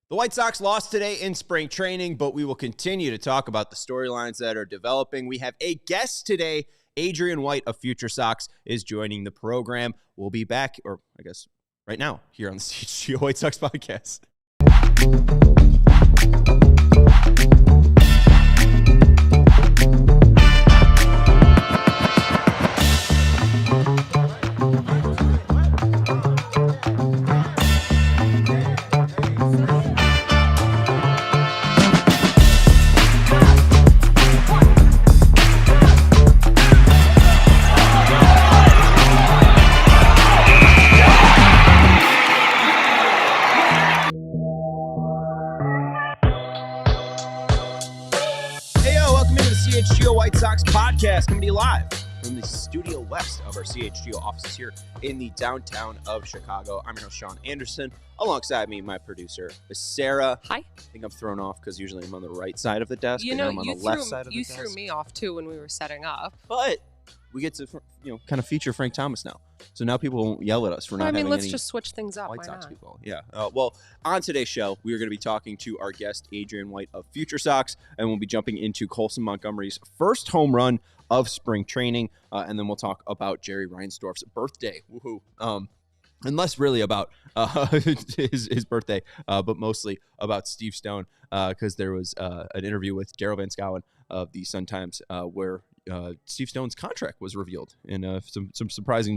The White Sox lost today in spring training, but we will continue to talk about the storylines that are developing. We have a guest today. Adrian White of Future Sox is joining the program. We'll be back, or I guess right now, here on the CHGO White Sox Podcast. CHGO White Sox Podcast can be live from the Studio West of our CHGO offices here in the downtown of Chicago. I'm your host, Sean Anderson. Alongside me, my producer, Sarah. Hi. I think I'm thrown off because usually I'm on the right side of the desk. You know, I'm on the left side of the desk. You threw me off too when we were setting up. But we get to, kind of feature Frank Thomas now. So now people won't yell at us for not having any let's just switch things up. White Sox people. Yeah. Well, on today's show, we are going to be talking to our guest, Adrian White of Future Sox, and we'll be jumping into Colson Montgomery's first home run of spring training, and then we'll talk about Jerry Reinsdorf's birthday. Woohoo! And less really about his birthday, but mostly about Steve Stone, because there was an interview with Daryl Van Schouwen of the Sun-Times where Steve Stone's contract was revealed, and some surprising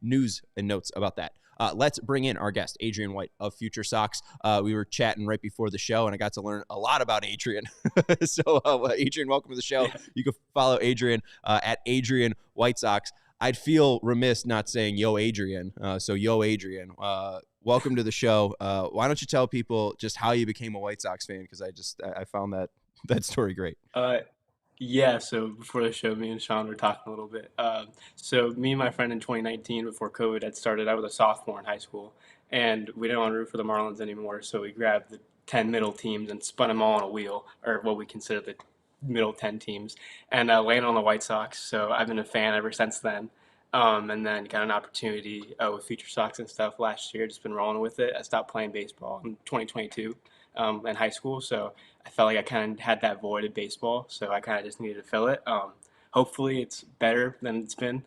news and notes about that. Let's bring in our guest, Adrian White of Future Sox. We were chatting right before the show, and I got to learn a lot about Adrian. So, Adrian, welcome to the show. Yeah. You can follow Adrian at Adrian White Sox. I'd feel remiss not saying "Yo, Adrian." So, yo, Adrian, welcome to the show. Why don't you tell people just how you became a White Sox fan? Because I found that story great. Yeah, so before the show, me and Sean were talking a little bit. So me and my friend in 2019, before COVID had started, I was a sophomore in high school, and we didn't want to root for the Marlins anymore, so we grabbed the 10 middle teams and spun them all on a wheel, or what we consider the middle 10 teams, and landed on the White Sox. So I've been a fan ever since then, and then got an opportunity with Future Sox and stuff last year, just been rolling with it. I stopped playing baseball in 2022 in high school, so I felt like I kind of had that void of baseball, so I kind of just needed to fill it. Hopefully it's better than it's been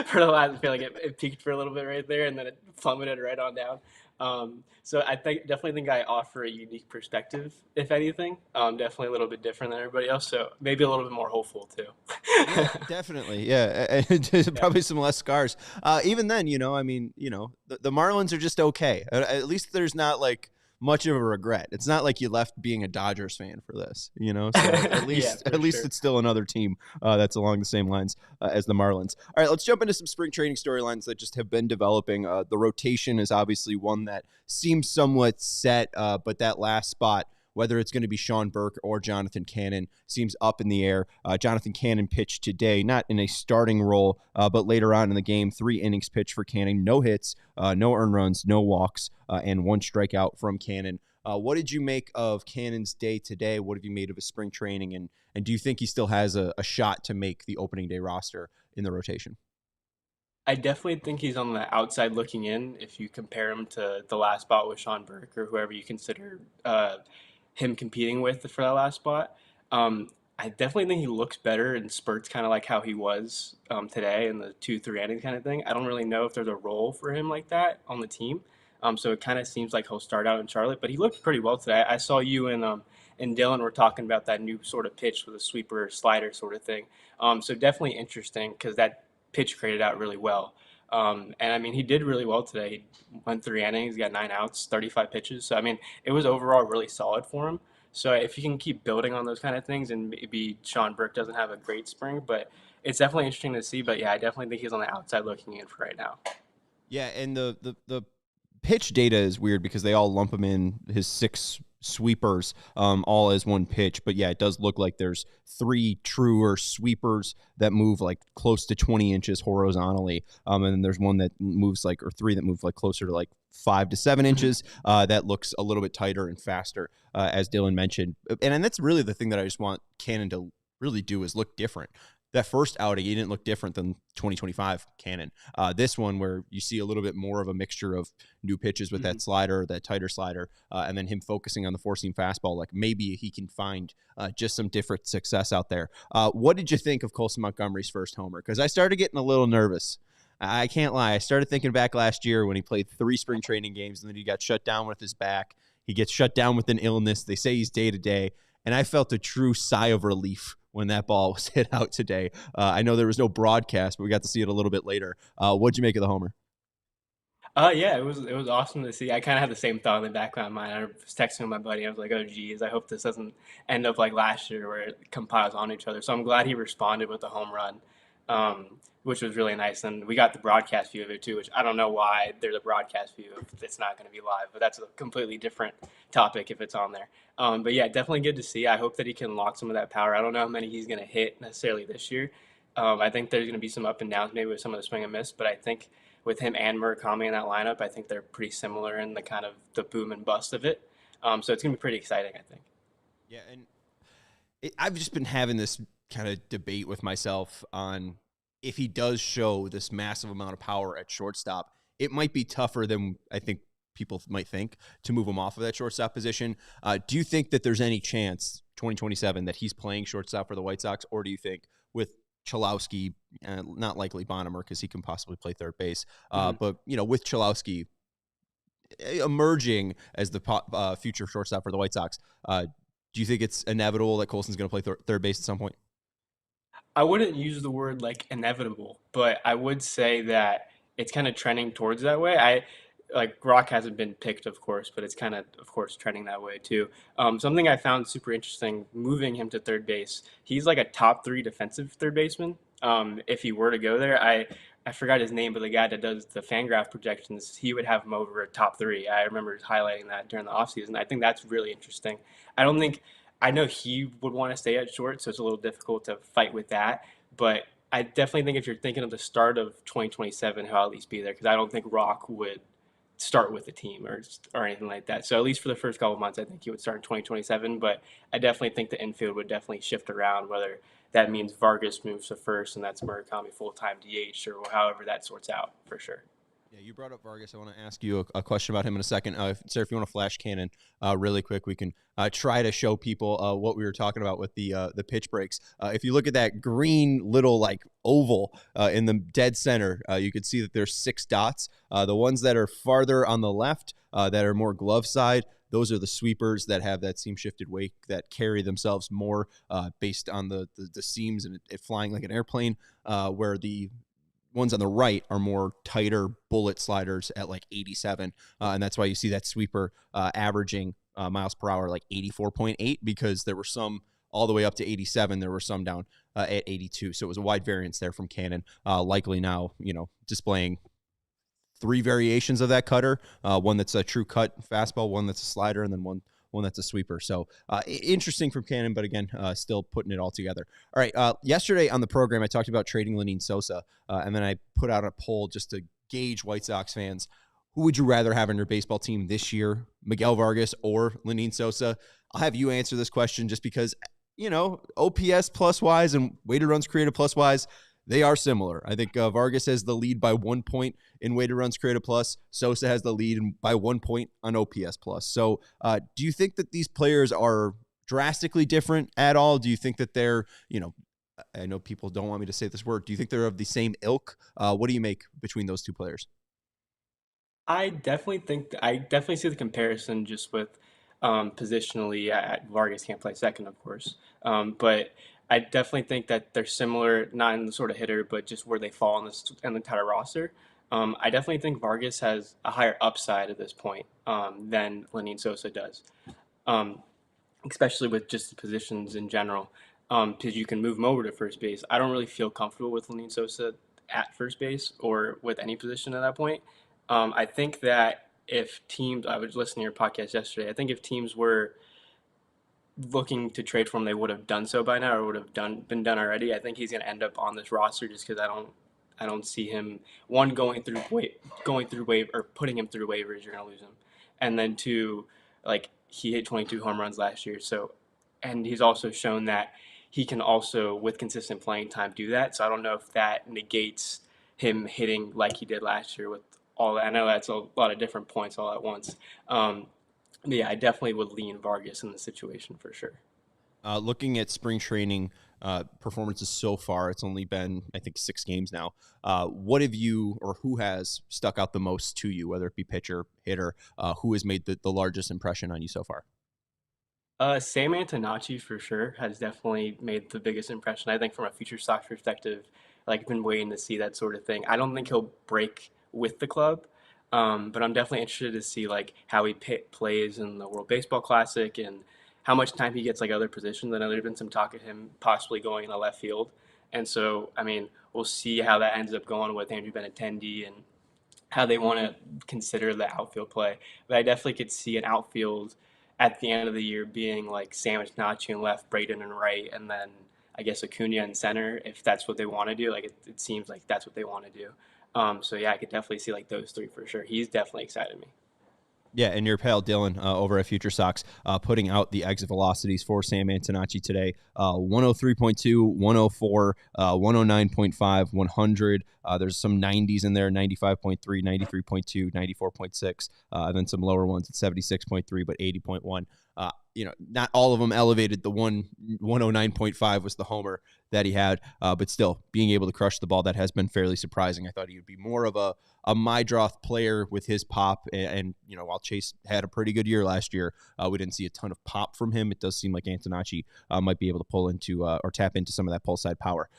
for the last. I feel like it peaked for a little bit right there, and then it plummeted right on down. So I definitely think I offer a unique perspective, if anything. Definitely a little bit different than everybody else, so maybe a little bit more hopeful too. Yeah, definitely, yeah. Probably some less scars. Even then, the Marlins are just okay. At least there's not like much of a regret. It's not like you left being a Dodgers fan for this, So at least it's still another team that's along the same lines as the Marlins. All right, let's jump into some spring training storylines that just have been developing. The rotation is obviously one that seems somewhat set, but that last spot, whether it's going to be Sean Burke or Jonathan Cannon, seems up in the air. Jonathan Cannon pitched today, not in a starting role, but later on in the game, 3 innings pitched for Cannon, no hits, no earned runs, no walks, and 1 strikeout from Cannon. What did you make of Cannon's day today? What have you made of his spring training? And do you think he still has a shot to make the opening day roster in the rotation? I definitely think he's on the outside looking in if you compare him to the last spot with Sean Burke or whoever you consider him competing with for that last spot. I definitely think he looks better in spurts, kind of like how he was today in the 2-3 innings kind of thing. I don't really know if there's a role for him like that on the team. So it kind of seems like he'll start out in Charlotte, but he looked pretty well today. I saw you and Dylan were talking about that new sort of pitch with a sweeper slider sort of thing. So definitely interesting because that pitch created out really well. And I mean, he did really well today. He went 3 innings, got 9 outs, 35 pitches. So I mean, it was overall really solid for him. So if you can keep building on those kind of things, and maybe Sean Burke doesn't have a great spring, but it's definitely interesting to see. But yeah, I definitely think he's on the outside looking in for right now. Yeah, and the pitch data is weird because they all lump him in his 6 sweepers all as one pitch. But yeah, it does look like there's 3 truer sweepers that move like close to 20 inches horizontally. And then there's one that moves like, or 3 that move like closer to like 5 to 7 inches. That looks a little bit tighter and faster, as Dylan mentioned. And that's really the thing that I just want Cannon to really do is look different. that first outing, he didn't look different than 2025 Cannon. This one where you see a little bit more of a mixture of new pitches with that slider, that tighter slider, and then him focusing on the four-seam fastball. Like maybe he can find just some different success out there. What did you think of Colson Montgomery's first homer? Because I started getting a little nervous. I can't lie. I started thinking back last year when he played 3 spring training games and then he got shut down with his back. He gets shut down with an illness. They say he's day-to-day. And I felt a true sigh of relief when that ball was hit out today. I know there was no broadcast, but we got to see it a little bit later. What'd you make of the homer? Yeah, it was awesome to see. I kind of had the same thought in the back of my mind. I was texting with my buddy. I was like, "Oh, geez, I hope this doesn't end up like last year where it compiles on each other." So I'm glad he responded with the home run, which was really nice. And we got the broadcast view of it too, which I don't know why there's a broadcast view if it's not going to be live, but that's a completely different topic if it's on there. But yeah, definitely good to see. I hope that he can lock some of that power. I don't know how many he's going to hit necessarily this year. I think there's going to be some up and downs maybe with some of the swing and miss, but I think with him and Murakami in that lineup, I think they're pretty similar in the kind of the boom and bust of it. So it's going to be pretty exciting, I think. Yeah, and I've just been having this kind of debate with myself on if he does show this massive amount of power at shortstop, it might be tougher than I think people might think to move him off of that shortstop position. Do you think that there's any chance 2027 that he's playing shortstop for the White Sox, or do you think with Chalowski, not likely Bonnemer because he can possibly play third base, but with Chalowski emerging as the future shortstop for the White Sox, do you think it's inevitable that Colson's going to play third base at some point? I wouldn't use the word like inevitable, but I would say that it's kind of trending towards that way. Like Rock hasn't been picked, of course, but it's kind of course, trending that way too. Something I found super interesting, moving him to third base. He's like a top 3 defensive third baseman. If he were to go there, I forgot his name, but the guy that does the Fangraph projections, he would have him over a top 3. I remember highlighting that during the offseason. I think that's really interesting. I know he would want to stay at short, so it's a little difficult to fight with that. But I definitely think if you're thinking of the start of 2027, he'll at least be there, because I don't think Rock would start with the team or anything like that. So at least for the first couple of months, I think he would start in 2027. But I definitely think the infield would definitely shift around, whether that means Vargas moves to first and that's Murakami full-time DH or however that sorts out for sure. Yeah, you brought up Vargas. I want to ask you a question about him in a second. Sir, if you want to flash Cannon really quick, we can try to show people what we were talking about with the pitch breaks. If you look at that green little like oval in the dead center, you can see that there's 6 dots. The ones that are farther on the left that are more glove side, those are the sweepers that have that seam shifted wake that carry themselves more based on the seams and it flying like an airplane, where the ones on the right are more tighter bullet sliders at like 87. And that's why you see that sweeper averaging miles per hour like 84.8, because there were some all the way up to 87. There were some down at 82. So it was a wide variance there from Cannon, likely now, displaying 3 variations of that cutter, one that's a true cut fastball, one that's a slider, and then one that's a sweeper. So interesting from Cannon, but again, still putting it all together. All right, yesterday on the program, I talked about trading Lenine Sosa, and then I put out a poll just to gauge White Sox fans. Who would you rather have on your baseball team this year, Miguel Vargas or Lenine Sosa? I'll have you answer this question just because, OPS plus-wise and weighted runs created plus-wise, they are similar. I think Vargas has the lead by 1 point in weighted runs created plus. Sosa has the lead by 1 point on OPS plus. So do you think that these players are drastically different at all? Do you think that they're, I know people don't want me to say this word. Do you think they're of the same ilk? What do you make between those 2 players? I definitely see the comparison just with positionally. Vargas can't play second, of course, but I definitely think that they're similar, not in the sort of hitter, but just where they fall in the entire roster. I definitely think Vargas has a higher upside at this point than Lenine Sosa does, especially with just the positions in general, because you can move him over to first base. I don't really feel comfortable with Lenine Sosa at first base or with any position at that point. I think that if teams, I was listening to your podcast yesterday, I think if teams were looking to trade for him, they would have done so by now, or would have been done already. I think he's going to end up on this roster just because I don't see him, one, going through waiver or putting him through waivers. You're going to lose him, and then 2, like he hit 22 home runs last year. So, and he's also shown that he can also, with consistent playing time, do that. So I don't know if that negates him hitting like he did last year with all that. I know that's a lot of different points all at once. But yeah, I definitely would lean Vargas in the situation for sure. Looking at spring training performances so far, it's only been, I think, 6 games now. What have you, or who has stuck out the most to you, whether it be pitcher, hitter, who has made the largest impression on you so far? Sam Antonacci for sure has definitely made the biggest impression. I think from a future Sox perspective, like been waiting to see that sort of thing. I don't think he'll break with the club, but I'm definitely interested to see like how he plays in the World Baseball Classic and how much time he gets like other positions. I know there's been some talk of him possibly going in the left field, and so I mean we'll see how that ends up going with Andrew Benintendi and how they want to consider the outfield play. But I definitely could see an outfield at the end of the year being like Sandwich Nacho in left, Braden in right, and then I guess Acuna in center if that's what they want to do. Like it seems like that's what they want to do. So yeah, I could definitely see like those 3 for sure. He's definitely excited me. Yeah, and your pal Dylan over at Future Sox putting out the exit velocities for Sam Antonacci today. 103.2, 104, 109.5, 100. There's some 90s in there, 95.3, 93.2, 94.6, and then some lower ones at 76.3, but 80.1. Not all of them elevated. The 109.5 was the homer that he had, but still being able to crush the ball, that has been fairly surprising. I thought he would be more of a Mydroth player with his pop, and while Chase had a pretty good year last year, we didn't see a ton of pop from him. It does seem like Antonacci might be able to pull into or tap into some of that pull side power.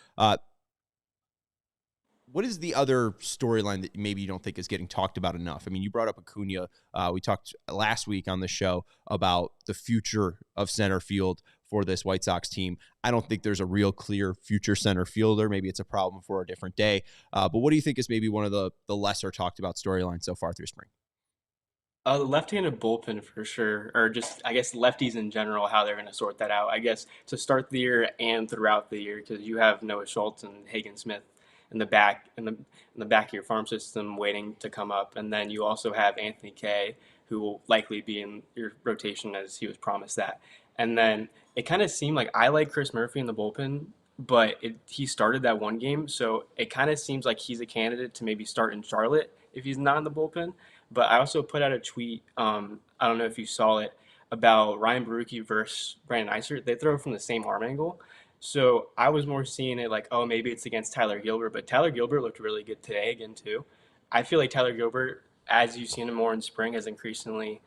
What is the other storyline that maybe you don't think is getting talked about enough? I mean, you brought up Acuna. We talked last week on the show about the future of center field for this White Sox team. I don't think there's a real clear future center fielder. Maybe it's a problem for a different day. But what do you think is maybe one of the lesser talked about storylines so far through spring? The left-handed bullpen for sure, or just I guess lefties in general, how they're going to sort that out. I guess to start the year and throughout the year, because you have Noah Schultz and Hagen Smith in the back of your farm system waiting to come up, and then you also have Anthony Kay, who will likely be in your rotation as he was promised that. And then it kind of seemed like I like Chris Murphy in the bullpen, but he started that one game, so it kind of seems like he's a candidate to maybe start in Charlotte if he's not in the bullpen. But I also put out a tweet, I don't know if you saw it, about Ryan Baruchi versus Brandon Eisert. They throw from the same arm angle. So I was more seeing it like, oh, maybe it's against Tyler Gilbert. But Tyler Gilbert looked really good today again, too. I feel like Tyler Gilbert, as you've seen him more in spring, has increasing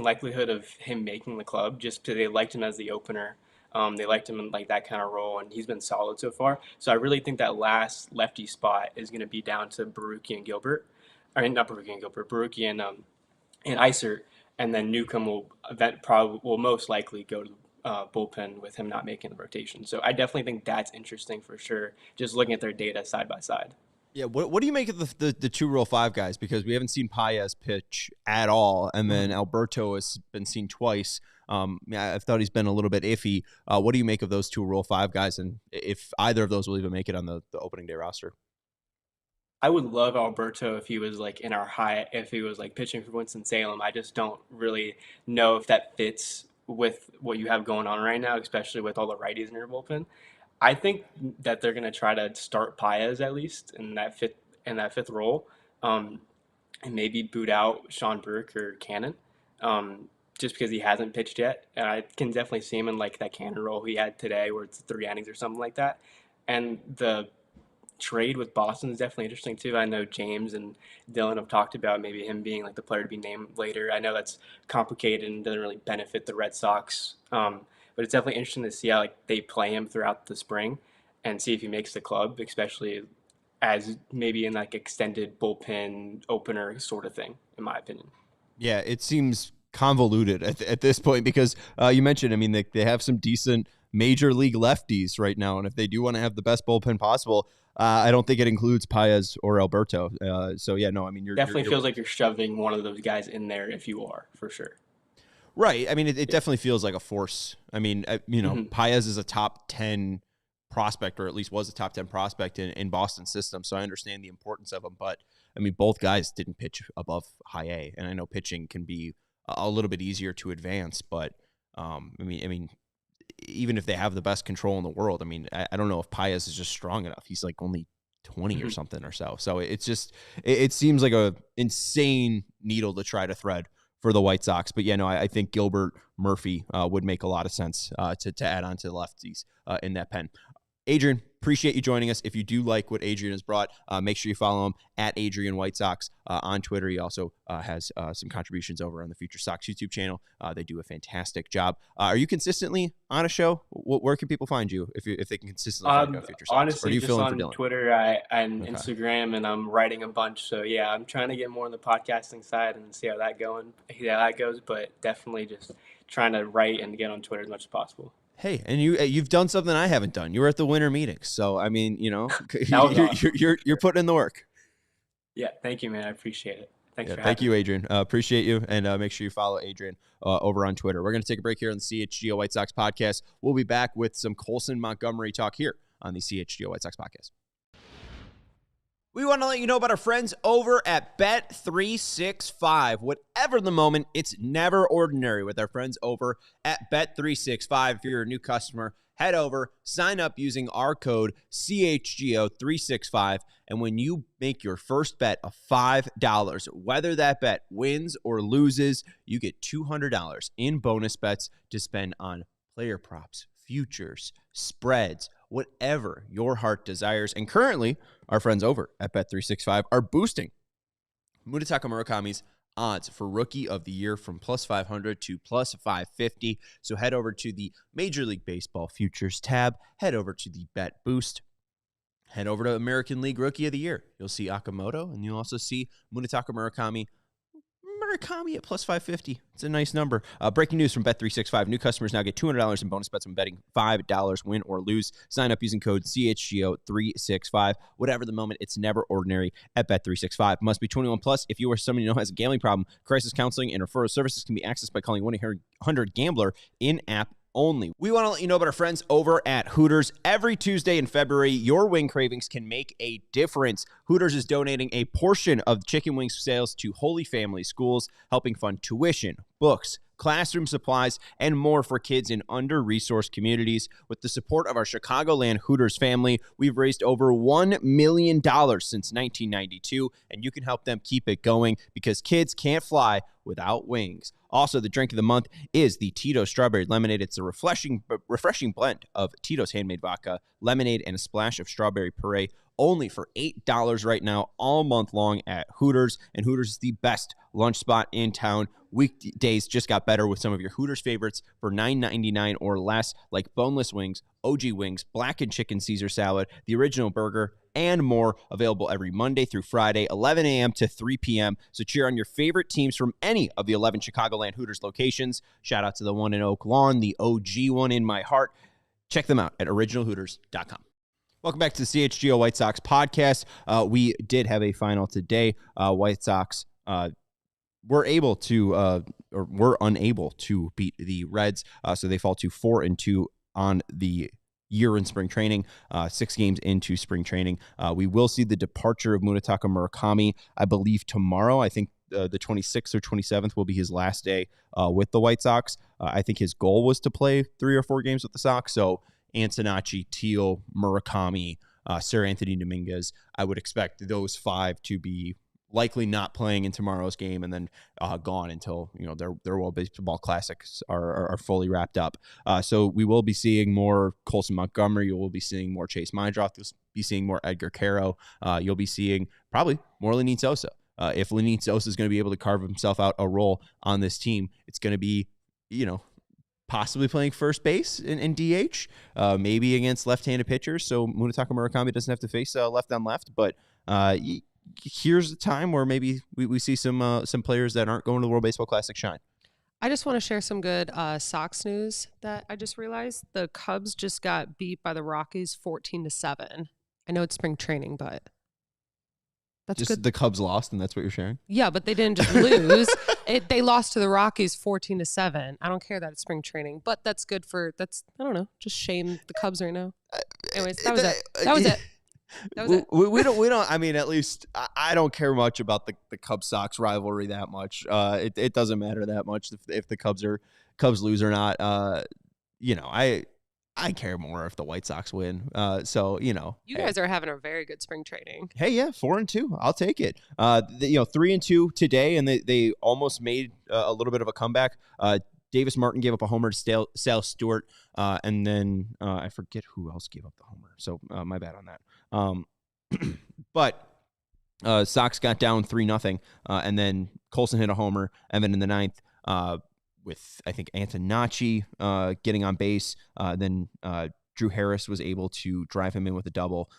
likelihood of him making the club just because they liked him as the opener. They liked him in like that kind of role, and he's been solid so far. So I really think that last lefty spot is going to be down to Baruchi and Gilbert. I mean, not Baruchi and Gilbert, Baruchi and Isert, and then Newcomb will most likely go to bullpen with him not making the rotation. So I definitely think that's interesting for sure, just looking at their data side by side. Yeah, what do you make of the 2 Rule 5 guys? Because we haven't seen Paez pitch at all, and then Alberto has been seen twice. I thought he's been a little bit iffy. What do you make of those 2 Rule 5 guys, and if either of those will even make it on the opening day roster? I would love Alberto if he was like if he was like pitching for Winston-Salem. I just don't really know if that fits with what you have going on right now, especially with all the righties in your bullpen. I think that they're going to try to start Paez at least in that fifth role, and maybe boot out Sean Burke or Cannon, just because he hasn't pitched yet. And I can definitely see him in like that Cannon role he had today, where it's 3 innings or something like that. And the trade with Boston is definitely interesting too. I know James and Dylan have talked about maybe him being like the player to be named later. I know that's complicated and doesn't really benefit the Red Sox, but it's definitely interesting to see how like they play him throughout the spring and see if he makes the club, especially as maybe in like extended bullpen opener sort of thing, in my opinion. Yeah, it seems convoluted at this point because you mentioned, I mean, they have some decent major league lefties right now, and if they do want to have the best bullpen possible, I don't think it includes Paez or Alberto. So yeah, no, I mean, Definitely feels like you're shoving one of those guys in there if you are, for sure. Right. I mean, it definitely feels like a force. I mean, Paez is a top 10 prospect, or at least was a top 10 prospect in Boston's system. So I understand the importance of him, but I mean, both guys didn't pitch above high A, and I know pitching can be a little bit easier to advance, but I mean, even if they have the best control in the world, I mean, I don't know if Paez is just strong enough. He's like only 20 or something or so. So it's just, it seems like a insane needle to try to thread for the White Sox. But yeah, no, I think Gilbert Murphy would make a lot of sense to add on to the lefties in that pen. Adrian, appreciate you joining us. If you do like what Adrian has brought, make sure you follow him at Adrian White Sox on Twitter. He also has some contributions over on the Future Sox YouTube channel. They do a fantastic job. Are you consistently on a show? Where can people find you if they can consistently find you on Future Sox? Honestly, or do you just fill in on for Dylan? Twitter and Instagram, and I'm writing a bunch. So yeah, I'm trying to get more on the podcasting side and see how that goes. But definitely just trying to write and get on Twitter as much as possible. Hey, and you've done something I haven't done. You were at the winter meetings, so I mean, you're putting in the work. Yeah, thank you, man. I appreciate it. Thanks for having Thank you, Adrian. Appreciate you, and make sure you follow Adrian over on Twitter. We're going to take a break here on the CHGO White Sox Podcast. We'll be back with some Colson Montgomery talk here on the CHGO White Sox Podcast. We want to let you know about our friends over at Bet365. Whatever the moment, it's never ordinary with our friends over at Bet365. If you're a new customer, head over, sign up using our code CHGO365, and when you make your first bet of $5, whether that bet wins or loses, you get $200 in bonus bets to spend on player props, futures, spreads, whatever your heart desires. And currently, our friends over at Bet365 are boosting Munetaka Murakami's odds for Rookie of the Year from plus 500 to plus 550. So head over to the Major League Baseball Futures tab, head over to the Bet Boost, head over to American League Rookie of the Year. You'll see Akamoto, and you'll also see Munetaka Murakami at plus 550. It's a nice number. Breaking news from Bet365. New customers now get $200 in bonus bets when betting $5 win or lose. Sign up using code CHGO365. Whatever the moment, it's never ordinary at Bet365. Must be 21 plus. If you or someone you know has a gambling problem, crisis counseling and referral services can be accessed by calling 1-800-GAMBLER in-app only. We want to let you know about our friends over at Hooters. Every Tuesday in February, your wing cravings can make a difference. Hooters is donating a portion of chicken wings sales to Holy Family Schools, helping fund tuition, books, classroom supplies, and more for kids in under-resourced communities. With the support of our Chicagoland Hooters family, we've raised over $1 million since 1992, and you can help them keep it going because kids can't fly without wings. Also, the drink of the month is the Tito's Strawberry Lemonade. It's a refreshing blend of Tito's handmade vodka, lemonade, and a splash of strawberry puree. Only for $8 right now, all month long at Hooters. And Hooters is the best lunch spot in town. Weekdays just got better with some of your Hooters favorites for $9.99 or less, like boneless wings, OG wings, blackened chicken Caesar salad, the original burger, and more. Available every Monday through Friday, 11 a.m. to 3 p.m. So cheer on your favorite teams from any of the 11 Chicagoland Hooters locations. Shout out to the one in Oak Lawn, the OG one in my heart. Check them out at originalhooters.com. Welcome back to the CHGO White Sox Podcast. We did have a final today. White Sox were unable to beat the Reds, so they fall to 4-2 on the year in spring training, 6 games into spring training. We will see the departure of Munetaka Murakami, I believe, tomorrow. I think the 26th or 27th will be his last day with the White Sox. I think his goal was to play 3 or 4 games with the Sox, so Antonacci, Teal, Murakami, Sir Anthony Dominguez, I would expect those 5 to be likely not playing in tomorrow's game and then gone until their World Baseball Classics are fully wrapped up. So we will be seeing more Colson Montgomery. You will be seeing more Chase Meindroth. You'll be seeing more Edgar Caro. You'll be seeing probably more Lenyn Sosa. If Lenyn Sosa is going to be able to carve himself out a role on this team, it's going to be, possibly playing first base in DH, maybe against left-handed pitchers. So Munetaka Murakami doesn't have to face left on left, but here's a time where maybe we see some players that aren't going to the World Baseball Classic shine. I just want to share some good Sox news that I just realized. The Cubs just got beat by the Rockies 14-7. I know it's spring training, but that's just good. The Cubs lost, and that's what you're sharing? Yeah, but they didn't just lose. They lost to the Rockies 14-7. I don't care that it's spring training, but that's good for I don't know, just shame the Cubs right now. Anyways, that was it. That was it. That was it. We don't. I mean, at least I don't care much about the Cubs Sox rivalry that much. It doesn't matter that much if the Cubs lose or not. I care more if the White Sox win. So, You guys are having a very good spring training. Hey, yeah, 4-2. I'll take it. 3-2 today, and they almost made a little bit of a comeback. Davis Martin gave up a homer to Sal Stewart, and then I forget who else gave up the homer. So my bad on that. But Sox got down 3-0, and then Colson hit a homer, and then in the ninth, with I think Antonacci getting on base, then Drew Harris was able to drive him in with a double.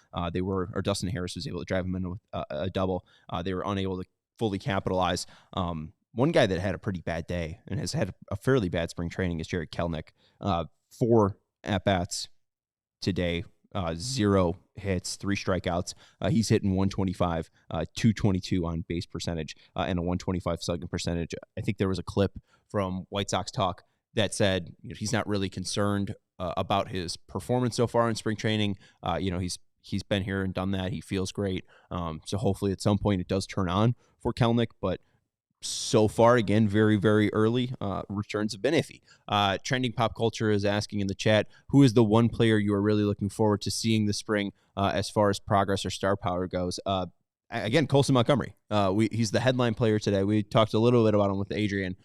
Dustin Harris was able to drive him in with a double. They were unable to fully capitalize. One guy that had a pretty bad day and has had a fairly bad spring training is Jared Kelenic. 4 at-bats today, 0 hits, 3 strikeouts. He's hitting 125, 222 on base percentage, and a 125 slugging percentage. I think there was a clip from White Sox Talk that said he's not really concerned about his performance so far in spring training. He's been here and done that. He feels great. So hopefully at some point it does turn on for Kelenic, but so far, again, very, very early. Returns have been iffy. Trending Pop Culture is asking in the chat, who is the one player you are really looking forward to seeing this spring as far as progress or star power goes? Again, Colson Montgomery. He's the headline player today. We talked a little bit about him with Adrian.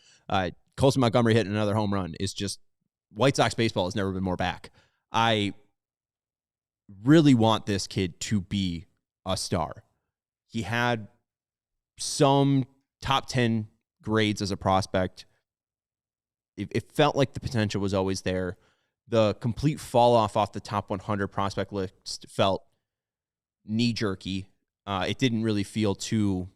Colson Montgomery hitting another home run is just, White Sox baseball has never been more back. I really want this kid to be a star. He had some top 10 grades as a prospect. It felt like the potential was always there. The complete fall off the top 100 prospect list felt knee-jerky. It didn't really feel too,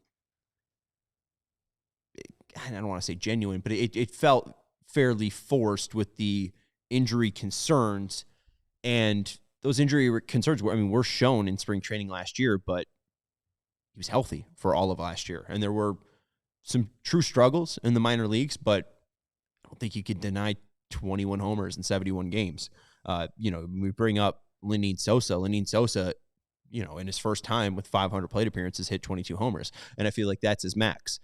I don't want to say genuine, but it felt fairly forced with the injury concerns. And those injury concerns were shown in spring training last year, but he was healthy for all of last year. And there were some true struggles in the minor leagues, but I don't think you could deny 21 homers in 71 games. We bring up Lindeen Sosa. Lindeen Sosa, in his first time with 500 plate appearances, hit 22 homers. And I feel like that's his max.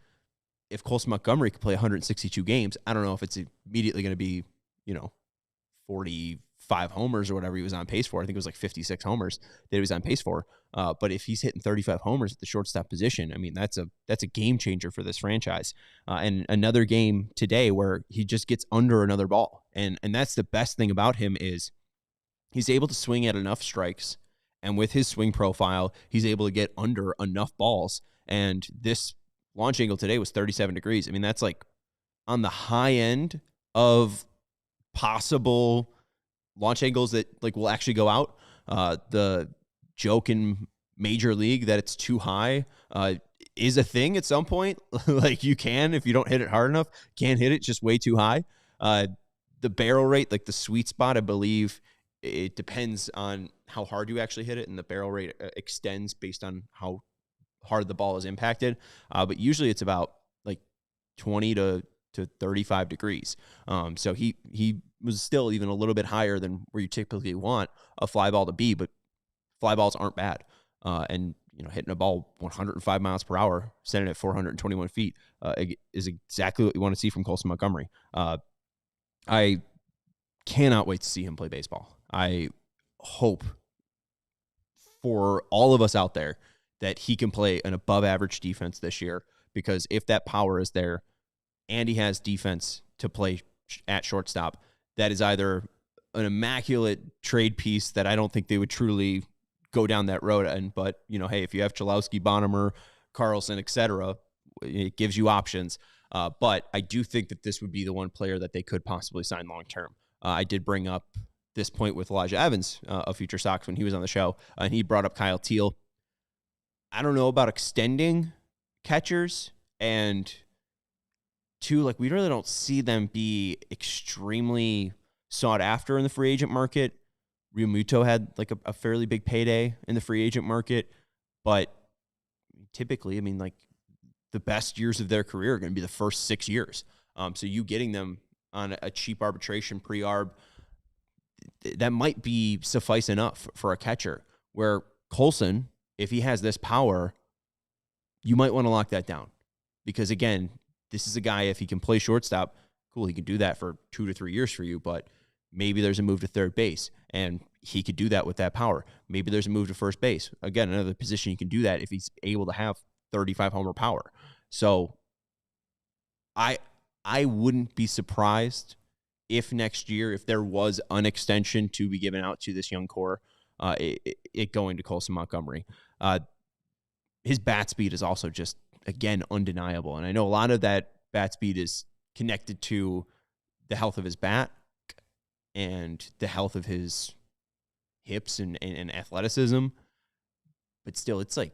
If Colson Montgomery could play 162 games, I don't know if it's immediately going to be, 45 homers or whatever he was on pace for. I think it was like 56 homers that he was on pace for. But if he's hitting 35 homers at the shortstop position, that's a game changer for this franchise. And another game today where he just gets under another ball. And that's the best thing about him is he's able to swing at enough strikes. And with his swing profile, he's able to get under enough balls. And this launch angle today was 37 degrees. That's like on the high end of possible launch angles that will actually go out. The joke in Major League that it's too high is a thing at some point. You can, if you don't hit it hard enough, can't hit it just way too high. The barrel rate, the sweet spot, I believe it depends on how hard you actually hit it, and the barrel rate extends based on how hard the ball is impacted. But usually it's about 20 to 35 degrees. So he was still even a little bit higher than where you typically want a fly ball to be, but fly balls aren't bad. And hitting a ball 105 miles per hour, sending it at 421 feet is exactly what you want to see from Colson Montgomery. I cannot wait to see him play baseball. I hope for all of us out there that he can play an above average defense this year, because if that power is there and he has defense to play at shortstop, that is either an immaculate trade piece that I don't think they would truly go down that road. But hey, if you have Chalowski, Bonnemer, Carlson, etc., it gives you options. But I do think that this would be the one player that they could possibly sign long term. I did bring up this point with Elijah Evans of Future Sox when he was on the show, and he brought up Kyle Teal. I don't know about extending catchers, and two, we really don't see them be extremely sought after in the free agent market. Realmuto had a fairly big payday in the free agent market, but typically, the best years of their career are going to be the first 6 years. So you getting them on a cheap arbitration pre-arb, that might be suffice enough for a catcher. Where Colson, if he has this power, you might want to lock that down. Because again, this is a guy, if he can play shortstop, cool, he can do that for 2 to 3 years for you. But maybe there's a move to third base, and he could do that with that power. Maybe there's a move to first base. Again, another position he can do that if he's able to have 35 homer power. So I wouldn't be surprised if next year, if there was an extension to be given out to this young core, it going to Colson Montgomery. His bat speed is also just, again, undeniable. And I know a lot of that bat speed is connected to the health of his bat and the health of his hips and athleticism. But still, it's like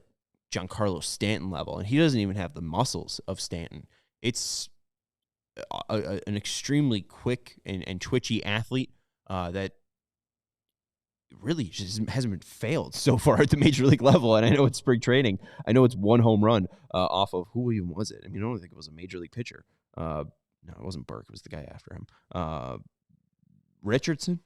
Giancarlo Stanton level. And he doesn't even have the muscles of Stanton. It's an extremely quick and twitchy athlete that really just hasn't been failed so far at the major league level. And I know it's spring training. I know it's one home run off of, who even was it? I mean, I don't think it was a major league pitcher. No, it wasn't Burke. It was the guy after him. Richardson?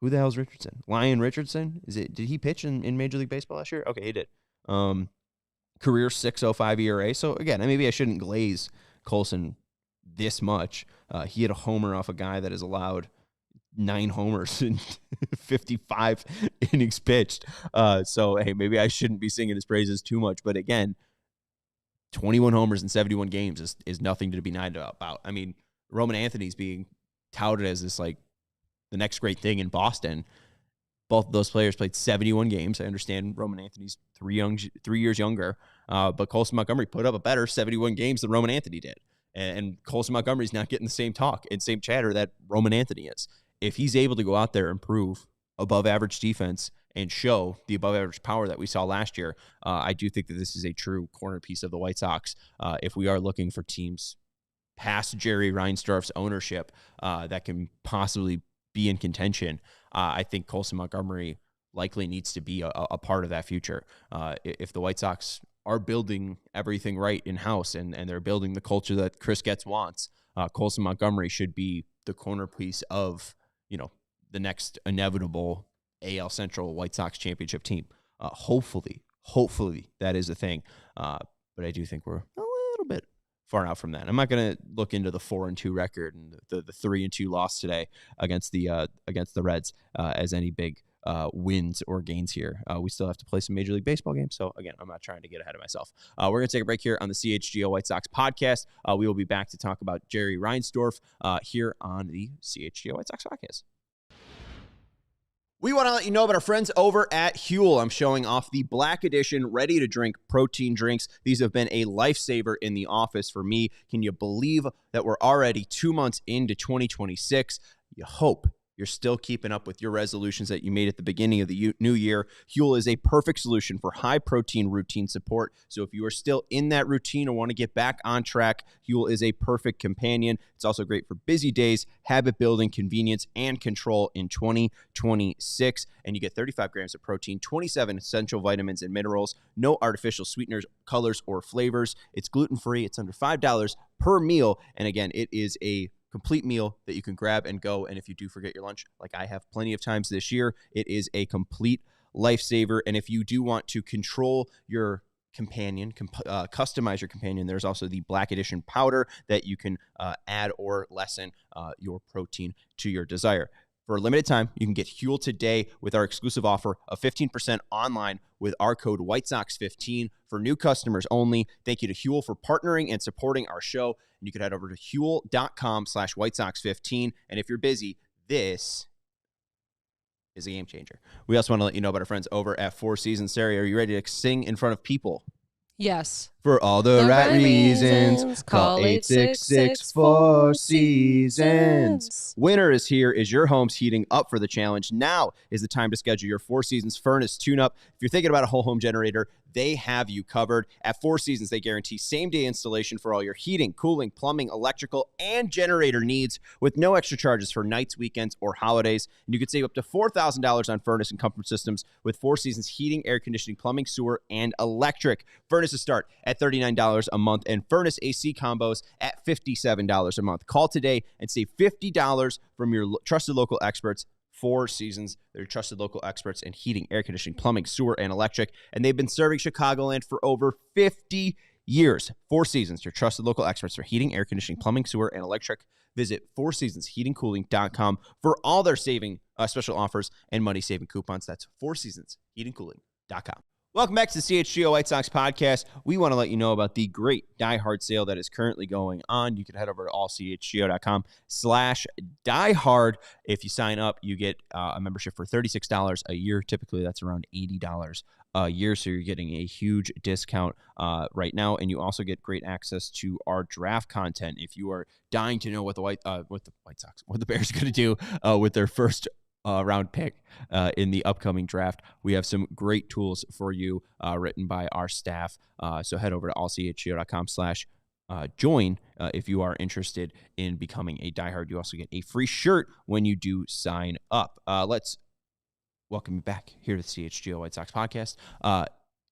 Who the hell is Richardson? Lyon Richardson? Did he pitch in Major League Baseball last year? Okay, he did. Career 6.05 ERA. So again, maybe I shouldn't glaze Colson this much. He had a homer off a guy that has allowed 9 homers in 55 innings pitched. So, hey, maybe I shouldn't be singing his praises too much. But again, 21 homers in 71 games is nothing to be denied about. I mean, Roman Anthony's being touted as this, like, the next great thing in Boston. Both of those players played 71 games. I understand Roman Anthony's 3 years younger. But Colson Montgomery put up a better 71 games than Roman Anthony did. And Colson Montgomery's not getting the same talk and same chatter that Roman Anthony is. If he's able to go out there and prove above average defense and show the above average power that we saw last year, I do think that this is a true corner piece of the White Sox. If we are looking for teams past Jerry Reinsdorf's ownership that can possibly be in contention, I think Colson Montgomery likely needs to be a part of that future. If the White Sox are building everything right in-house and they're building the culture that Chris Getz wants, Colson Montgomery should be the corner piece of, the next inevitable AL Central White Sox championship team. Hopefully that is a thing. But I do think we're a little bit far out from that. I'm not going to look into the 4-2 record and the 3-2 loss today against the Reds as any big wins or gains here. We still have to play some Major League Baseball games. So again, I'm not trying to get ahead of myself. We're going to take a break here on the CHGO White Sox podcast. We will be back to talk about Jerry Reinsdorf here on the CHGO White Sox podcast. We want to let you know about our friends over at Huel. I'm showing off the Black Edition ready-to-drink protein drinks. These have been a lifesaver in the office for me. Can you believe that we're already 2 months into 2026? You hope you're still keeping up with your resolutions that you made at the beginning of the new year. Huel is a perfect solution for high-protein routine support. So if you are still in that routine or want to get back on track, Huel is a perfect companion. It's also great for busy days, habit building, convenience, and control in 2026. And you get 35 grams of protein, 27 essential vitamins and minerals, no artificial sweeteners, colors, or flavors. It's gluten-free. It's under $5 per meal. And again, it is a complete meal that you can grab and go. And if you do forget your lunch, like I have plenty of times this year, it is a complete lifesaver. And if you do want to control your companion, customize your companion, there's also the Black Edition powder that you can add or lessen your protein to your desire. For a limited time, you can get Huel today with our exclusive offer of 15% online with our code WHITESOX15 for new customers only. Thank you to Huel for partnering and supporting our show. And you can head over to Huel.com/WhiteSox15. And if you're busy, this is a game changer. We also want to let you know about our friends over at Four Seasons. Sarah, are you ready to sing in front of people? Yes. For all the right reasons, call 866 Four Seasons. Winter is here. Is your home's heating up for the challenge? Now is the time to schedule your Four Seasons furnace tune-up. If you're thinking about a whole home generator, they have you covered. At Four Seasons, they guarantee same-day installation for all your heating, cooling, plumbing, electrical, and generator needs with no extra charges for nights, weekends, or holidays. And you can save up to $4,000 on furnace and comfort systems with Four Seasons heating, air conditioning, plumbing, sewer, and electric. Furnaces start at $39 a month and furnace AC combos at $57 a month. Call today and save $50 from your trusted local experts. Four Seasons, they're trusted local experts in heating, air conditioning, plumbing, sewer, and electric, and they've been serving Chicagoland for over 50 years. Four Seasons, your trusted local experts for heating, air conditioning, plumbing, sewer, and electric. Visit fourseasonsheatingcooling.com for all their special offers and money-saving coupons. That's fourseasonsheatingcooling.com. Welcome back to the CHGO White Sox Podcast. We want to let you know about the great Die Hard sale that is currently going on. You can head over to allchgo.com/diehard. If you sign up, you get a membership for $36 a year. Typically, that's around $80 a year, so you're getting a huge discount right now, and you also get great access to our draft content. If you are dying to know what the Bears are going to do with their first round pick in the upcoming draft, we have some great tools for you written by our staff. So head over to allchgo.com/join if you are interested in becoming a diehard. You also get a free shirt when you do sign up. Let's welcome you back here to the CHGO White Sox Podcast.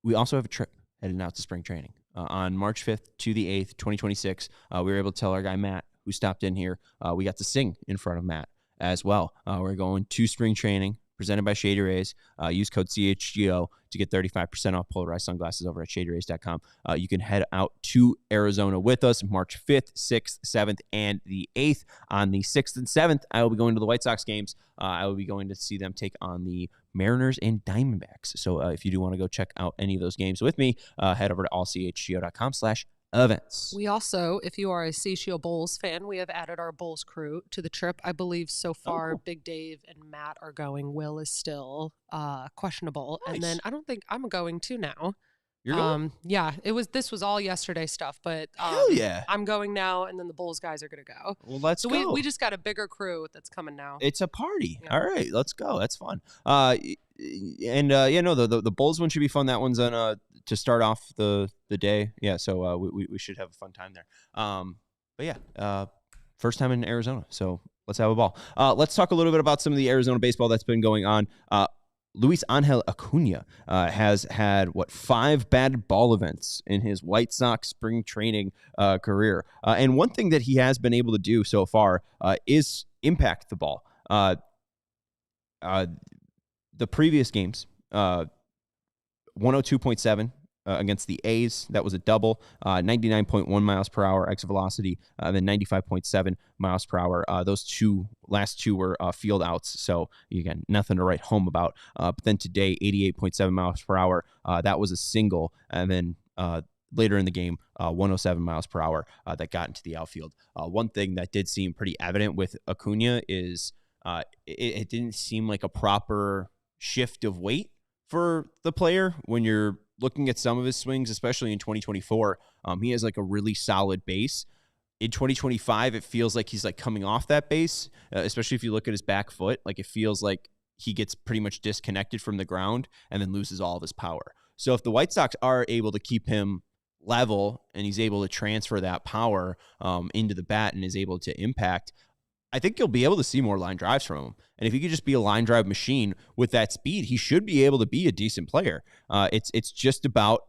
We also have a trip heading out to spring training on March 5th to the 8th, 2026. We were able to tell our guy Matt, who stopped in here, we got to sing in front of Matt as well. We're going to spring training presented by Shady Rays. Use code CHGO to get 35% off polarized sunglasses over at shadyrays.com. You can head out to Arizona with us March 5th, 6th, 7th, and the 8th. On the 6th and 7th, I will be going to the White Sox games. I will be going to see them take on the Mariners and Diamondbacks. So if you do want to go check out any of those games with me, head over to allchgo.com/events. We also, if you are a CHGO Bulls fan, we have added our Bulls crew to the trip. I believe so far Big Dave and Matt are going. Will is still questionable. Nice. And then I don't think I'm going to now. You're going? Yeah, this was all yesterday stuff, but hell yeah. I'm going now, and then the Bulls guys are going to go. Well, let's go. We just got a bigger crew that's coming now. It's a party. Yeah. All right, let's go. That's fun. The Bulls one should be fun. That one's on to start off the day. Yeah, so we should have a fun time there. But yeah, first time in Arizona, so let's have a ball. Let's talk a little bit about some of the Arizona baseball that's been going on. Luis Angel Acuna has had, 5 batted ball events in his White Sox spring training career. And one thing that he has been able to do so far is impact the ball. The previous games, 102.7 against the A's. That was a double. 99.1 miles per hour exit velocity, and then 95.7 miles per hour. Those last two were field outs, so again, nothing to write home about. But then today, 88.7 miles per hour. That was a single, and then later in the game, 107 miles per hour that got into the outfield. One thing that did seem pretty evident with Acuna is it didn't seem like a proper shift of weight for the player when you're looking at some of his swings, especially in 2024. He has a really solid base. In 2025, it feels like he's coming off that base, especially if you look at his back foot. It feels like he gets pretty much disconnected from the ground and then loses all of his power. So if the White Sox are able to keep him level and he's able to transfer that power into the bat and is able to impact, I think you'll be able to see more line drives from him. And if he could just be a line drive machine with that speed, he should be able to be a decent player. It's just about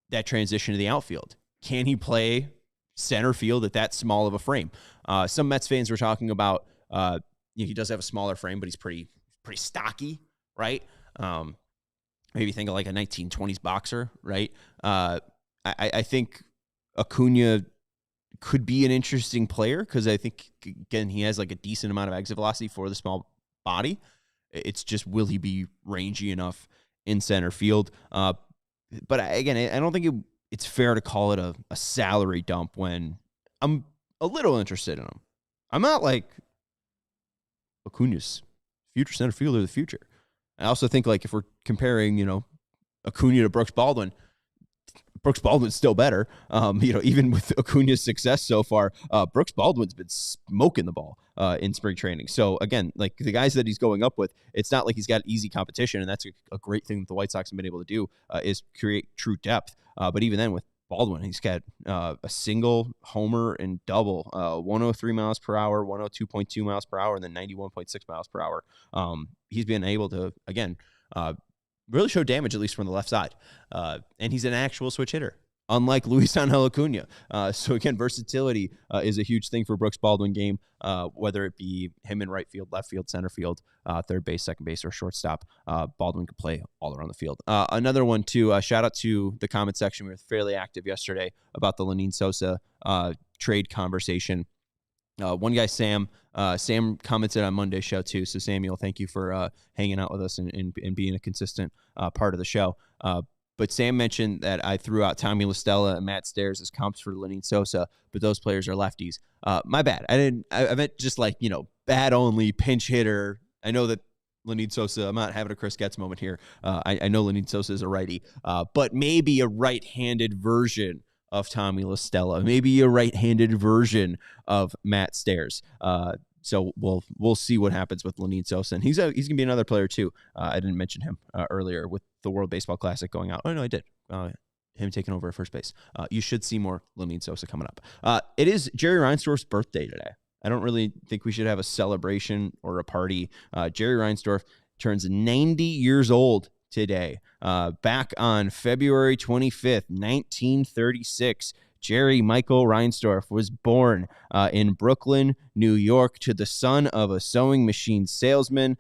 that transition to the outfield. Can he play center field at that small of a frame? Some Mets fans were talking about he does have a smaller frame, but he's pretty stocky, right? Maybe think of a 1920s boxer, right? I think Acuna could be an interesting player because I think, again, he has a decent amount of exit velocity for the small body. It's just, will he be rangy enough in center field? But again, I don't think it's fair to call it a salary dump when I'm a little interested in him. I'm not Acuna's future center fielder of the future. I also think if we're comparing, Acuna to Brooks Baldwin Baldwin's still better. Even with Acuna's success so far, Brooks Baldwin's been smoking the ball in spring training. So again, the guys that he's going up with, it's not like he's got easy competition, and that's a great thing that the White Sox have been able to do is create true depth. But even then, with Baldwin, he's got a single, homer, and double, 103 miles per hour, 102.2 miles per hour, and then 91.6 miles per hour. He's been able to, again, really show damage, at least from the left side. And he's an actual switch hitter, unlike Luis Angel Acuna. So again, versatility is a huge thing for Brooks Baldwin game, whether it be him in right field, left field, center field, third base, second base, or shortstop. Baldwin could play all around the field. Another one, too, shout out to the comment section. We were fairly active yesterday about the Lenyn Sosa trade conversation. One guy, Sam commented on Monday's show too. So Samuel, thank you for hanging out with us and being a consistent part of the show. But Sam mentioned that I threw out Tommy La Stella and Matt Stairs as comps for Lenyn Sosa, but those players are lefties. My bad. I meant just like, bat only pinch hitter. I know that Lenyn Sosa, I'm not having a Chris Getz moment here. I know Lenyn Sosa is a righty, but maybe a right-handed version of Tommy La Stella, maybe a right-handed version of Matt Stairs. So we'll see what happens with Lenyn Sosa, and he's gonna be another player too. I didn't mention him earlier with the World Baseball Classic going out. Oh no, I did. Him taking over at first base. You should see more Lenyn Sosa coming up. It is Jerry Reinsdorf's birthday today. I don't really think we should have a celebration or a party. Jerry Reinsdorf turns 90 years old today. Back on February 25th, 1936, Jerry Michael Reinsdorf was born in Brooklyn, New York, to the son of a sewing machine salesman.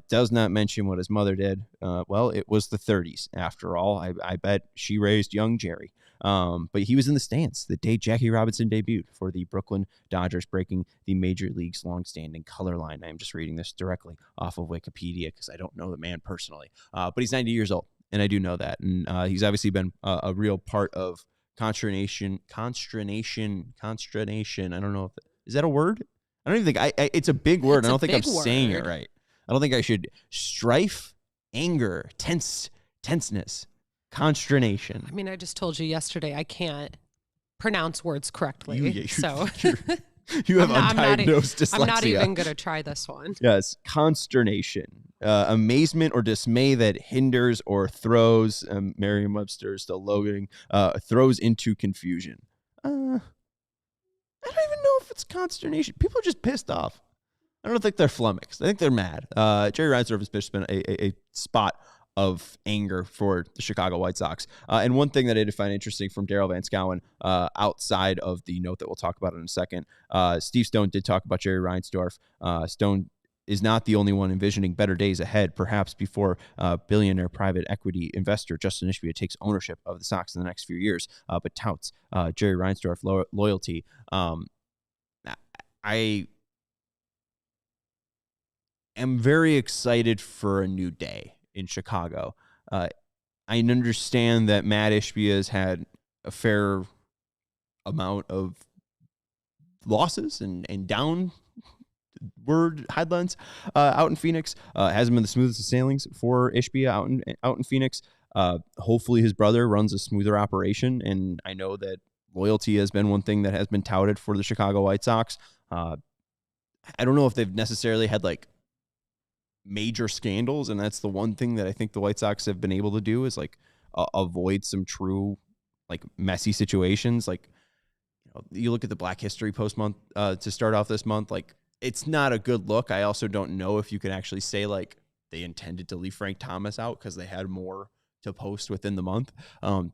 Does not mention what his mother did. Well, it was the 30s, after all. I bet she raised young Jerry. But he was in the stands the day Jackie Robinson debuted for the Brooklyn Dodgers, breaking the Major League's longstanding color line. I'm just reading this directly off of Wikipedia because I don't know the man personally. But he's 90 years old, and I do know that. And he's obviously been a real part of consternation. I don't know is that a word? I don't even think it's a big word. I don't think I'm saying it right. I don't think I should. Strife, anger, tenseness, consternation. I mean, I just told you yesterday I can't pronounce words correctly. You have undiagnosed dyslexia. I'm not even going to try this one. Yes, consternation, amazement or dismay that hinders or throws. Merriam-Webster is still loading. Throws into confusion. I don't even know if it's consternation. People are just pissed off. I don't think they're flummoxed. I think they're mad. Jerry Reinsdorf has been a spot of anger for the Chicago White Sox. And one thing that I did find interesting from Daryl Van Schouwen, outside of the note that we'll talk about in a second, Steve Stone did talk about Jerry Reinsdorf. Stone is not the only one envisioning better days ahead, perhaps before billionaire private equity investor Justin Ishbia takes ownership of the Sox in the next few years, but touts Jerry Reinsdorf loyalty. I am very excited for a new day in Chicago. I understand that Matt Ishbia has had a fair amount of losses and downward headlines out in Phoenix. Hasn't been the smoothest of sailings for Ishbia out in Phoenix. Hopefully his brother runs a smoother operation, and I know that loyalty has been one thing that has been touted for the Chicago White Sox. I don't know if they've necessarily had like major scandals, and that's the one thing that I think the White Sox have been able to do is like avoid some true like messy situations. Like, you look at the Black History Post month to start off this month, like it's not a good look. I also don't know if you can actually say like they intended to leave Frank Thomas out because they had more to post within the month.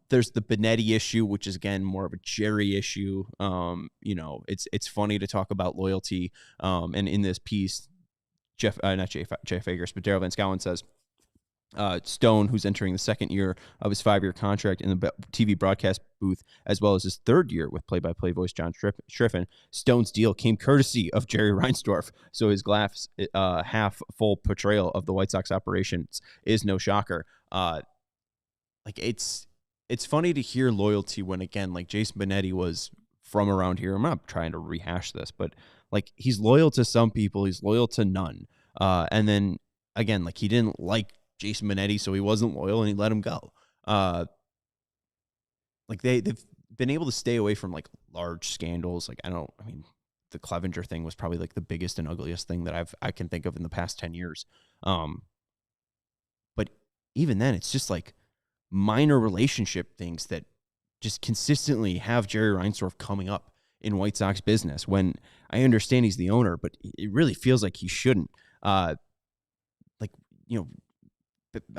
There's the Benetti issue, which is again more of a Jerry issue. It's funny to talk about loyalty. And in this piece, Jeff Agers, but Daryl Van Schouwen says Stone, who's entering the second year of his 5-year contract in the TV broadcast booth, as well as his third year with play-by-play voice John Striffen, Stone's deal came courtesy of Jerry Reinsdorf, so his glass half-full portrayal of the White Sox operations is no shocker. It's funny to hear loyalty when, again, like Jason Benetti was from around here. I'm not trying to rehash this, but like he's loyal to some people, he's loyal to none. And then again, like he didn't like Jason Benetti, so he wasn't loyal and he let him go. Like they've been able to stay away from like large scandals. Like the Clevenger thing was probably like the biggest and ugliest thing that I can think of in the past 10 years. But even then, it's just like minor relationship things that just consistently have Jerry Reinsdorf coming up in White Sox business when I understand he's the owner, but it really feels like he shouldn't.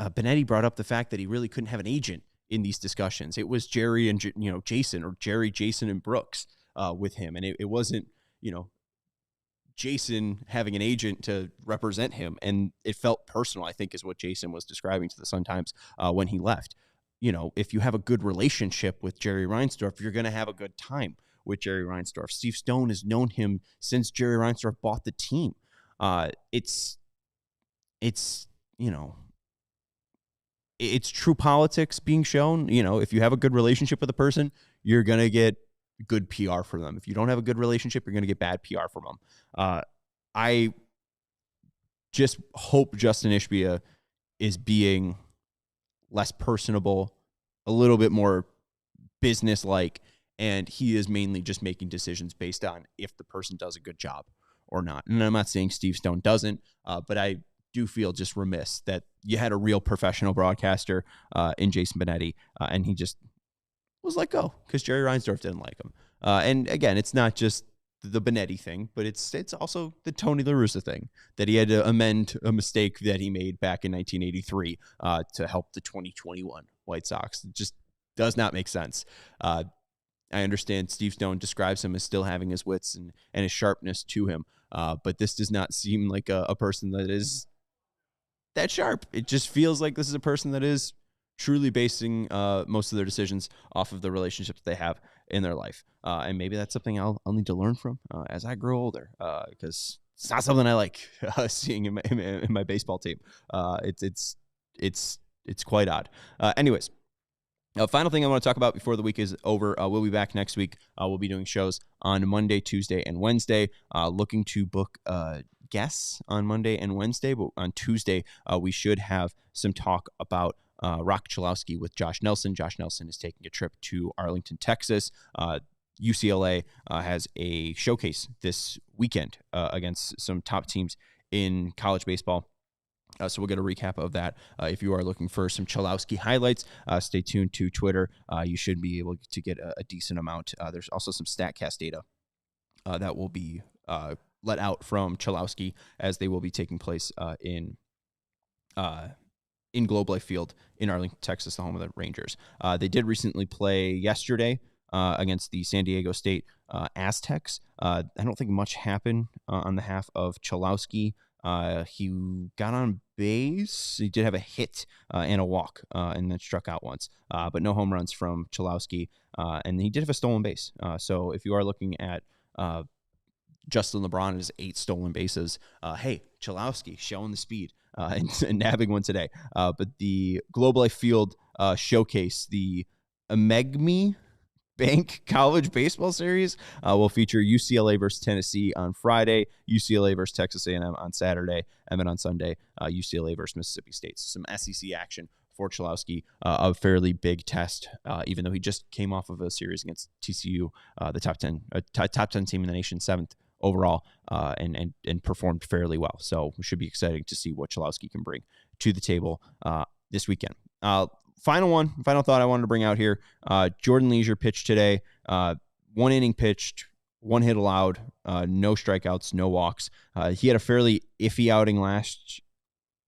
Benetti brought up the fact that he really couldn't have an agent in these discussions. It was Jerry and Jason, or Jerry, Jason, and Brooks with him, and it wasn't Jason having an agent to represent him, and it felt personal, I think, is what Jason was describing to the Sun-Times when he left. If you have a good relationship with Jerry Reinsdorf, you're going to have a good time with Jerry Reinsdorf. Steve Stone has known him since Jerry Reinsdorf bought the team. It's true politics being shown. If you have a good relationship with a person, you're going to get good PR from them. If you don't have a good relationship, you're going to get bad PR from them. I just hope Justin Ishbia is being less personable, a little bit more business-like, and he is mainly just making decisions based on if the person does a good job or not. And I'm not saying Steve Stone doesn't, but I do feel just remiss that you had a real professional broadcaster in Jason Benetti, and he just was let go because Jerry Reinsdorf didn't like him. And again, it's not just the Benetti thing, but it's also the Tony La Russa thing, that he had to amend a mistake that he made back in 1983 to help the 2021 White Sox. It just does not make sense. I understand Steve Stone describes him as still having his wits and his sharpness to him, but this does not seem like a person that is that sharp. It just feels like this is a person that is truly basing most of their decisions off of the relationships they have in their life. And maybe that's something I'll need to learn from as I grow older, because it's not something I like seeing in my baseball team. It's quite odd. Anyways, final thing I want to talk about before the week is over. We'll be back next week. We'll be doing shows on Monday, Tuesday, and Wednesday. Looking to book guests on Monday and Wednesday, but on Tuesday we should have some talk about Rock Chalowski with Josh Nelson. Josh Nelson is taking a trip to Arlington, Texas. UCLA has a showcase this weekend against some top teams in college baseball. So we'll get a recap of that. If you are looking for some Chalowski highlights, stay tuned to Twitter. You should be able to get a decent amount. There's also some StatCast data that will be let out from Chalowski as they will be taking place in Globe Life Field in Arlington, Texas, the home of the Rangers. They did recently play yesterday against the San Diego State Aztecs. I don't think much happened on the half of Chalowski. He got on base. He did have a hit and a walk, and then struck out once, but no home runs from Chalowski. And he did have a stolen base. So if you are looking at Justin LeBron and his 8 stolen bases, hey, Chalowski showing the speed and nabbing one today. But the Globe Life Field showcase, the Amegmi Bank College Baseball Series, will feature UCLA versus Tennessee on Friday, UCLA versus Texas A&M on Saturday, and then on Sunday, UCLA versus Mississippi State. So some SEC action for Chalowski, a fairly big test, even though he just came off of a series against TCU, the top 10 team in the nation, 7th overall, and performed fairly well. So we should be excited to see what Chalowski can bring to the table this weekend. Final thought I wanted to bring out here. Jordan Leisure pitched today. 1 inning pitched, 1 hit allowed, no strikeouts, no walks. He had a fairly iffy outing last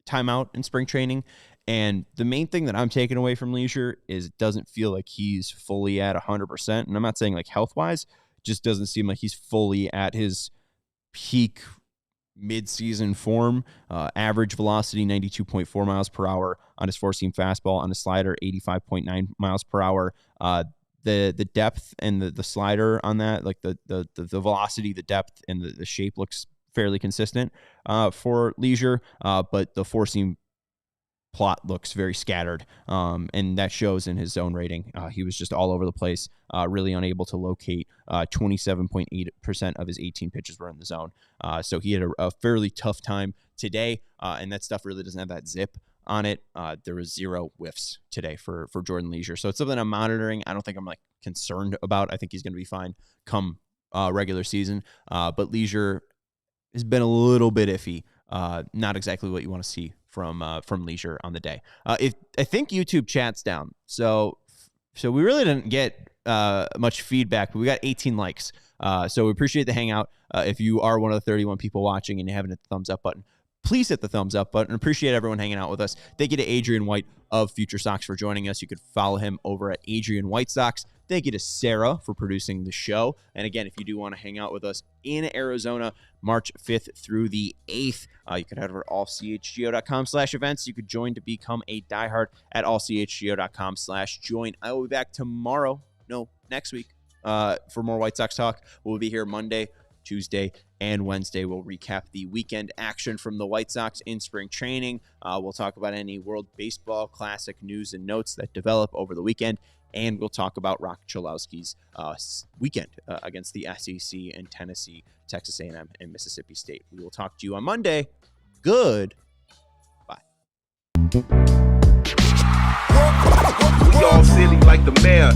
time out in spring training. And the main thing that I'm taking away from Leisure is it doesn't feel like he's fully at 100%. And I'm not saying like health-wise, just doesn't seem like he's fully at his peak mid-season form. Average velocity 92.4 miles per hour on his four-seam fastball, on his slider 85.9 miles per hour. The depth and the slider on that, like the velocity, the depth, and the shape looks fairly consistent for Leisure, but the four-seam plot looks very scattered, and that shows in his zone rating. He was just all over the place, really unable to locate. 27.8% of his 18 pitches were in the zone. So he had a fairly tough time today, and that stuff really doesn't have that zip on it. There was 0 whiffs today for Jordan Leisure. So it's something I'm monitoring. I don't think I'm like concerned about. I think he's going to be fine come regular season. But Leisure has been a little bit iffy. Not exactly what you want to see from Leisure on the day. I think YouTube chat's down, so we really didn't get much feedback, but we got 18 likes. So we appreciate the hangout. If you are one of the 31 people watching and you haven't hit the thumbs up button, please hit the thumbs up button. Appreciate everyone hanging out with us. Thank you to Adrian White of Future Sox for joining us. You could follow him over at Adrian White Sox. Thank you to Sarah for producing the show. And again, if you do want to hang out with us in Arizona, March 5th through the 8th, you can head over to allchgo.com/events. You could join to become a diehard at allchgo.com/join. I will be back tomorrow. No, next week. for more White Sox talk. We'll be here Monday, Tuesday, and Wednesday. We'll recap the weekend action from the White Sox in spring training. We'll talk about any World Baseball Classic news and notes that develop over the weekend. And we'll talk about Rock Chalowski's weekend against the SEC and Tennessee, Texas A&M, and Mississippi State. We will talk to you on Monday. Good. Bye. We all silly like the mayor.